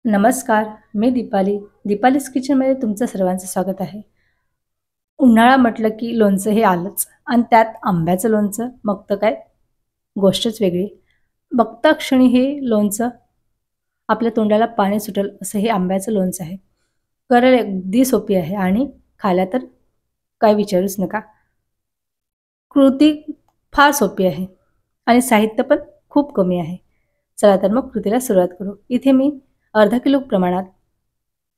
नमस्कार, मी दीपाली. दीपालीज किचनमध्ये तुमचं सर्वांचं स्वागत आहे. उन्हाळा म्हटलं की लोणचं हे आलंच आणि त्यात आंब्याचं लोणचं मग तर काय गोष्टच वेगळी. बघता क्षणी हे लोणचं आपल्या तोंडाला पाणी सुटेल असं हे आंब्याचं लोणचं आहे. करायला अगदी सोपी आहे आणि खायला तर काय विचारूच नका. कृती फार सोपी आहे आणि साहित्य पण खूप कमी आहे. चला तर मग कृतीला सुरुवात करू. इथे मी अर्धा किलो प्रमाणात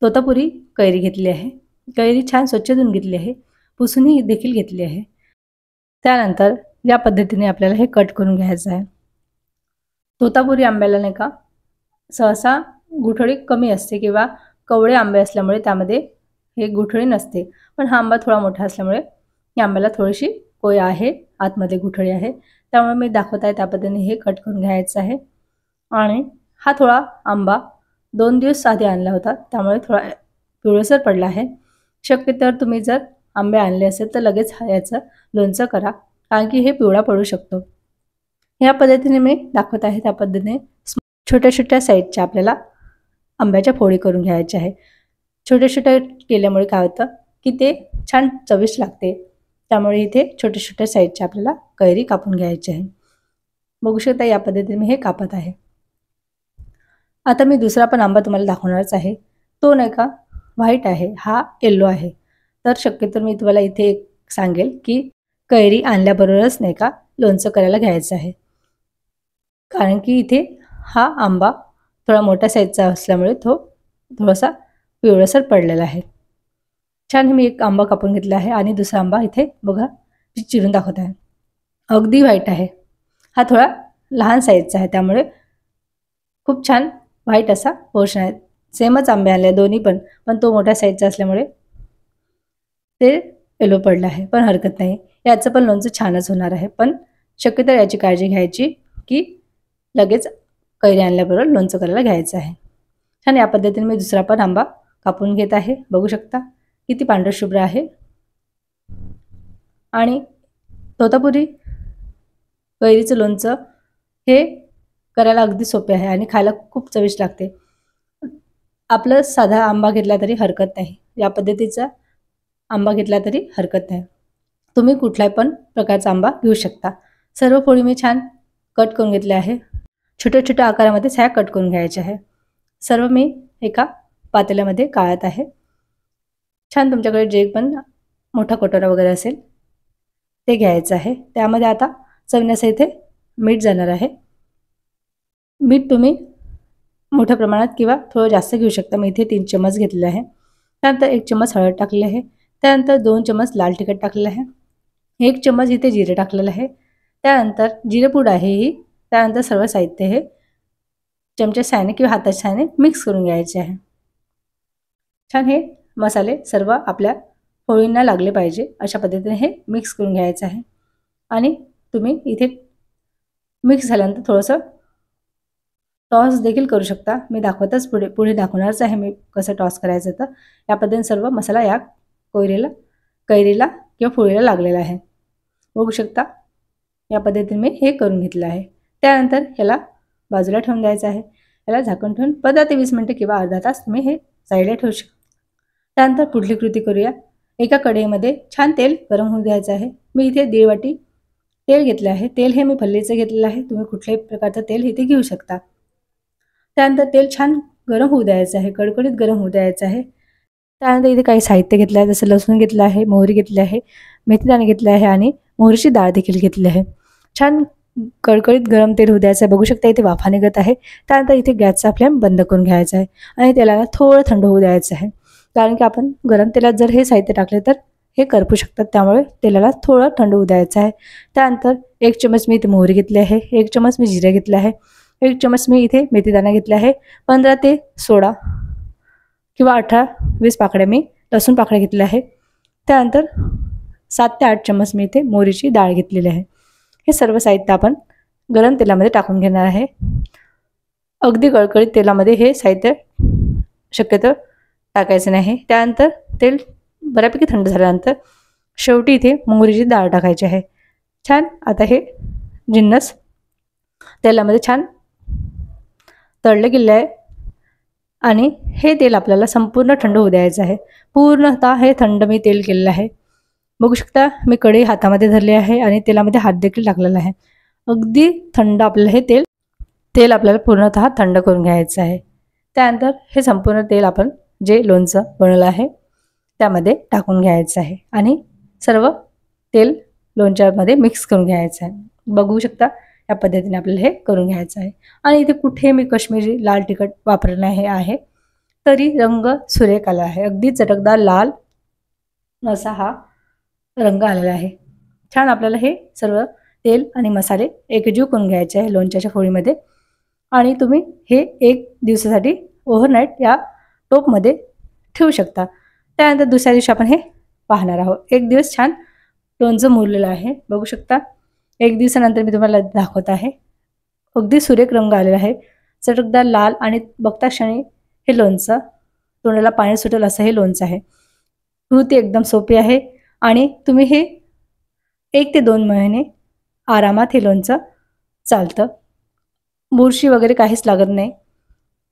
तोतापुरी कैरी घेतली आहे. कैरी छान स्वच्छ धुवून घेतली आहे. पुसूनही देखील घेतली आहे. त्यानंतर या पद्धतीने आपल्याला हे कट करून घ्यायचं आहे. तोतापुरी आंब्याला नाही का सहसा गुठळी कमी असते किंवा कवळे आंबे असल्यामुळे त्यामध्ये हे गुठळी नसते. पण हा आंबा थोडा मोठा असल्यामुळे या आंब्याला थोडीशी कोय आहे, आतमध्ये गुठळी आहे. त्यामुळे मी दाखवत आहे त्या पद्धतीने हे कट करून घ्यायचं आहे. आणि हा थोडा आंबा 2 दिवस आधी आणला होता, त्यामुळे थोडा पिवळसर पडला आहे. शक्यतो तुम्ही जर आंबे आणले असेल तर लगेच याचं लोणचं करा, कारण की हे पिवळा पडू शकतो. या पद्धतीने मी दाखवत आहे त्या पद्धतीने छोट्या छोट्या साईजच्या आपल्याला आंब्याच्या फोडी करून घ्यायच्या आहे. छोट्या छोट्या केल्यामुळे काय होतं की ते छान चविष्ट लागते. त्यामुळे इथे छोट्या छोट्या साईजच्या आपल्याला कैरी कापून घ्यायची आहे. बघू शकता या पद्धतीने मी हे कापत आहे. आता मी दुसरा पण आंबा तुम्हाला दाखवणारच आहे. तो नाही का व्हाईट आहे, हा येल्लो आहे. तर शक्यतो मी तुम्हाला इथे एक सांगेल की कैरी आणल्याबरोबरच नाही का लोणचं करायला घ्यायचं आहे, कारण की इथे हा आंबा थोडा मोठ्या साईजचा असल्यामुळे तो थोडासा पिवळसर पडलेला आहे. छान मी एक आंबा कापून घेतला आहे आणि दुसरा आंबा इथे बघा चिरून दाखवत आहे. अगदी व्हाईट आहे. हा थोडा लहान साईजचा आहे, त्यामुळे खूप छान व्हाईट असा पोर्शन आहे. सेमच आंबे आले दोन्ही पण तो मोठ्या साईजचा असल्यामुळे ते येलो पडलं आहे, पण हरकत नाही. याचं पण लोणचं छानच होणार आहे. पण शक्यतो याची काळजी घ्यायची की लगेच कैरी आणल्याबरोबर लोणचं करायला घ्यायचं आहे. छान या पद्धतीने मी दुसरा पण आंबा कापून घेत आहे. बघू शकता किती पांढरशुभ्र आहे. आणि तोतापुरी कैरीचं लोणचं हे करायला अगदी सोपे आहे आणि खायला खूप चविष्ट लागते. आपलं साधा आंबा घेतला तरी हरकत नाही, या पद्धतीचा आंबा घेतला तरी हरकत नाही. तुम्ही कुठलाही पण प्रकारचा आंबा घेऊ शकता. सर्व फोडी मी छान कट करून घेतले आहे. छोट्या छोट्या आकारामध्ये छान कट करून घ्यायचे आहे. सर्व मी एका पातेल्यामध्ये काढत आहे. छान तुमच्याकडे जे पण मोठा कटोरा वगैरे असेल ते घ्यायचं आहे. त्यामध्ये आता चवीनुसार इथे मीठ जाणार आहे. मीठ तुम्ही मोठ्या प्रमाणात किंवा थोडं जास्त घेऊ शकता. मी इथे 3 चम्मच घेतलेले आहे. त्यानंतर 1 चम्मच हळद टाकले आहे. त्यानंतर 2 चम्मच लाल तिखट टाकलेलं आहे. 1 चम्मच इथे जिरे टाकलेलं आहे. त्यानंतर जिरेपूड आहे ही. त्यानंतर सर्व साहित्य हे चमच्या साहाय्याने किंवा हाताच्या साहाय्याने मिक्स करून घ्यायचे आहे. छान हे मसाले सर्व आपल्या पोळींना लागले पाहिजे अशा पद्धतीने हे मिक्स करून घ्यायचं आहे. आणि तुम्ही इथे मिक्स झाल्यानंतर थोडंसं टॉस देखील करू शकता. मी दाखवतच पुढे दाखवणारच आहे मी कसं टॉस करायचं. तर या पद्धतीने सर्व मसाला या कैरीला किंवा पोळीला लागलेला आहे. बघू शकता या पद्धतीने मी हे करून घेतलं आहे. त्यानंतर याला बाजूला ठेवून द्यायचं आहे. याला झाकण ठेवून 15 ते 20 मिनिटं किंवा अर्धा तास तुम्ही हे साईडला ठेवू शकता. त्यानंतर पुढली कृती करूया. एका कढईमध्ये छान तेल गरम होऊ द्यायचं आहे. मी इथे 1.5 वाटी तेल घेतलं आहे. तेल हे मी फल्लीचं घेतलेलं आहे. तुम्ही कुठल्याही प्रकारचं तेल इथे घेऊ शकता. त्यानंतर तेल छान गरम होऊ द्यायचं आहे, कडकडीत गरम होऊ द्यायचं आहे. त्यानंतर इथे काही साहित्य घेतलं आहे, जसं लसूण घेतलं आहे, मोहरी घेतली आहे, मेथीदाणे घेतले आहे आणि मोहरीची डाळ देखील घेतली आहे. छान कडकडीत गरम तेल होऊ द्यायचं आहे. बघू शकता इथे वाफा निघत आहे. त्यानंतर इथे गॅसचा फ्लेम बंद करून घ्यायचा आहे आणि तेलाला थोडं थंड होऊ द्यायचं आहे, कारण की आपण गरम तेलात जर हे साहित्य टाकले तर हे करपू शकतात. त्यामुळे तेलाला थोडं थंड होऊ द्यायचं आहे. त्यानंतर 1 चम्मच मी इथे मोहरी घेतली आहे, 1 चम्मच मी जिरे घेतले आहे, 1 चम्मच मी इथे मेथीदाणा घेतला आहे, 15 ते 16 किंवा 18-20 पाकळ्या मी लसूण पाकळ्या घेतल्या आहे. त्यानंतर 7 ते 8 चम्मच मी इथे मोहरीची डाळ घेतलेली आहे. हे सर्व साहित्य आपण गरम तेलामध्ये टाकून घेणार आहे. अगदी कळकळीत तेलामध्ये हे साहित्य शक्यतो टाकायचं नाही. त्यानंतर तेल बऱ्यापैकी थंड झाल्यानंतर शेवटी इथे मोहरीची डाळ टाकायची आहे. छान आता हे जिन्नस तेलामध्ये छान तळले गेले आहे. आणि हे तेल आपल्याला संपूर्ण थंड होऊ द्यायचं आहे। पूर्णतः हे थंड मी तेल केलेलं आहे। बघू शकता मी कढई हातामध्ये धरली आहे आणि तेलामध्ये हात देखील टाकलेला आहे। अगदी थंड आपल्याला हे तेल आपल्याला पूर्णतः थंड करून घ्यायचं आहे। त्यानंतर हे संपूर्ण तेल आपण जे लोणचं बनवलं आहे त्यामध्ये टाकून घ्यायचं आहे आणि सर्व तेल लोणच्यामध्ये मिक्स करून घ्यायचं आहे। बघू शकता या पद्धतीने आपल्याला हे करून घ्यायचं आहे। आणि इथे कुठे मी काश्मीरी लाल तिखट वापरलं आहे तरी रंग सुरेख आला आहे। अगदी चटकदार लाल असा हा रंग आलेला आहे। छान आपल्याला हे सर्व तेल आणि मसाले एकजीव करून घ्यायचे आहे लोणच्याच्या फोडीमध्ये। आणि तुम्ही हे 1 दिवसासाठी ओव्हरनाईट या टोपमध्ये ठेवू शकता। त्यानंतर दुसऱ्या दिवशी आपण हे पाहणार आहोत। 1 दिवस छान लोणचं मुरलेलं आहे। बघू शकता 1 दिवसानंतर मी तुम्हाला दाखवत आहे। अगदी सुरेख रंग आलेला आहे, चटकदार लाल आणि बघता क्षणी हे लोणचं तोंडाला पाणी सुटेल असं हे लोणचं आहे। कृती एकदम सोपी आहे आणि तुम्ही हे 1 ते 2 महिने आरामात हे लोणचं चालतं। बुरशी वगैरे काहीच लागत नाही।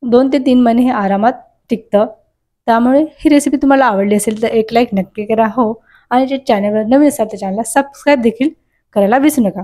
2 ते 3 महिने हे आरामात टिकतं। त्यामुळे ही रेसिपी तुम्हाला आवडली असेल तर एक लाईक नक्की करा हो, आणि जे चॅनलवर नवीन असाल तर चॅनलला सबस्क्राईब देखील करायला विसरू नका।